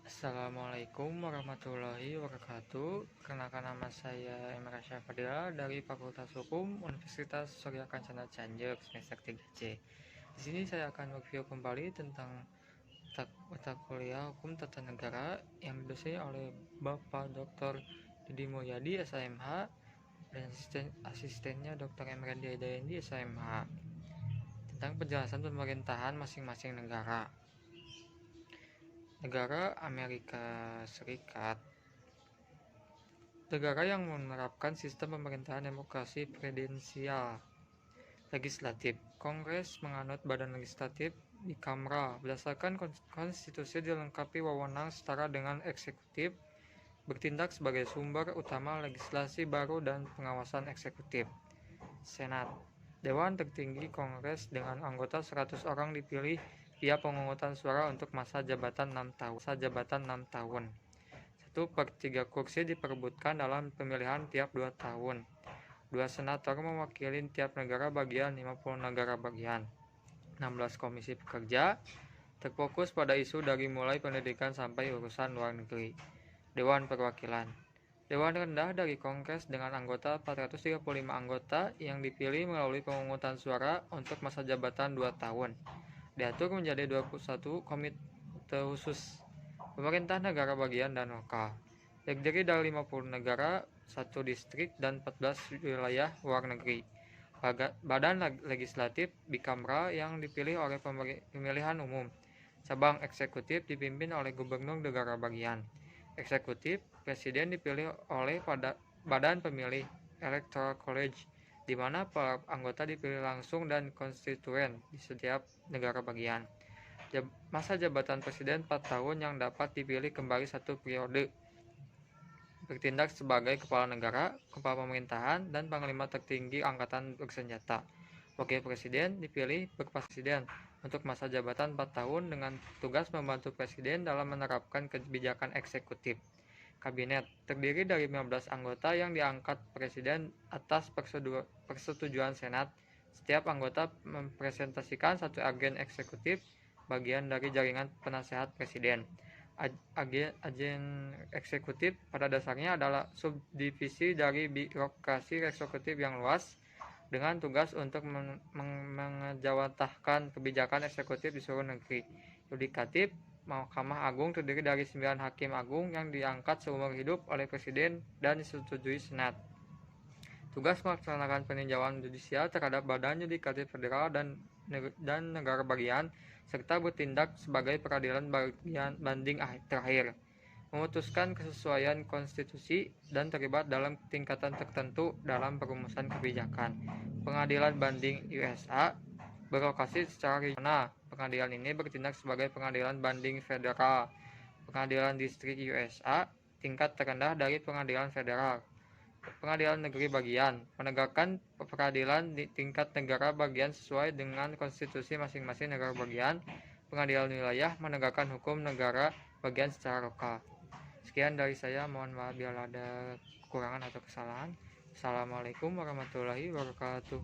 Assalamualaikum warahmatullahi wabarakatuh. Perkenalkan, nama saya Emra Syafadila dari Fakultas Hukum Universitas Surya Kencana Cianjur semester 3C. Di sini saya akan review kembali tentang mata kuliah Hukum Tata Negara yang didosen oleh Bapak Dr. Didi Mulyadi SMH dan asistennya Dr. Emrendi Hidayandi SMH tentang penjelasan pemerintahan masing-masing negara. Negara Amerika Serikat, negara yang menerapkan sistem pemerintahan demokrasi presidensial legislatif. Kongres menganut badan legislatif bicameral. Berdasarkan konstitusi dilengkapi wewenang setara dengan eksekutif, bertindak sebagai sumber utama legislasi baru dan pengawasan eksekutif. Senat, dewan tertinggi Kongres dengan anggota 100 orang dipilih via pemungutan suara untuk masa jabatan 6 tahun. 1/3 kursi diperebutkan dalam pemilihan tiap 2 tahun. 2 senator mewakili tiap negara bagian, 50 negara bagian. 16 komisi pekerja terfokus pada isu dari mulai pendidikan sampai urusan luar negeri. Dewan Perwakilan, dewan rendah dari Kongres dengan anggota 435 anggota yang dipilih melalui pemungutan suara untuk masa jabatan 2 tahun. Diatur menjadi 21 komite khusus, pemerintah negara bagian dan lokal, terdiri dari 50 negara, 1 distrik, dan 14 wilayah luar negeri. Badan legislatif bicameral yang dipilih oleh pemilihan umum. Cabang eksekutif dipimpin oleh gubernur negara bagian. Eksekutif, presiden dipilih oleh badan pemilih Electoral College, di mana para anggota dipilih langsung dan konstituen di setiap negara bagian. Masa jabatan presiden 4 tahun yang dapat dipilih kembali 1 periode. Bertindak sebagai kepala negara, kepala pemerintahan, dan panglima tertinggi angkatan bersenjata. Wakil presiden dipilih berpresiden untuk masa jabatan 4 tahun dengan tugas membantu presiden dalam menerapkan kebijakan eksekutif. Kabinet terdiri dari 15 anggota yang diangkat presiden atas persetujuan Senat. Setiap anggota mempresentasikan satu agen eksekutif, bagian dari jaringan penasehat presiden. Agen eksekutif pada dasarnya adalah subdivisi dari birokrasi eksekutif yang luas, dengan tugas untuk mengejawantahkan kebijakan eksekutif di seluruh negeri. Yudikatif, Mahkamah Agung terdiri dari 9 hakim agung yang diangkat seumur hidup oleh presiden dan disetujui Senat. Tugas melaksanakan peninjauan judisial terhadap badan yudikatif federal dan negara bagian, serta bertindak sebagai peradilan banding terakhir. Memutuskan kesesuaian konstitusi dan terlibat dalam tingkatan tertentu dalam perumusan kebijakan. Pengadilan banding USA berlokasi secara regional. Pengadilan ini bertindak sebagai pengadilan banding federal. Pengadilan distrik USA tingkat terendah dari pengadilan federal. Pengadilan negeri bagian menegakkan peradilan di tingkat negara bagian sesuai dengan konstitusi masing-masing negara bagian. Pengadilan wilayah menegakkan hukum negara bagian secara lokal. Sekian dari saya, mohon maaf bila ada kekurangan atau kesalahan. Assalamualaikum warahmatullahi wabarakatuh.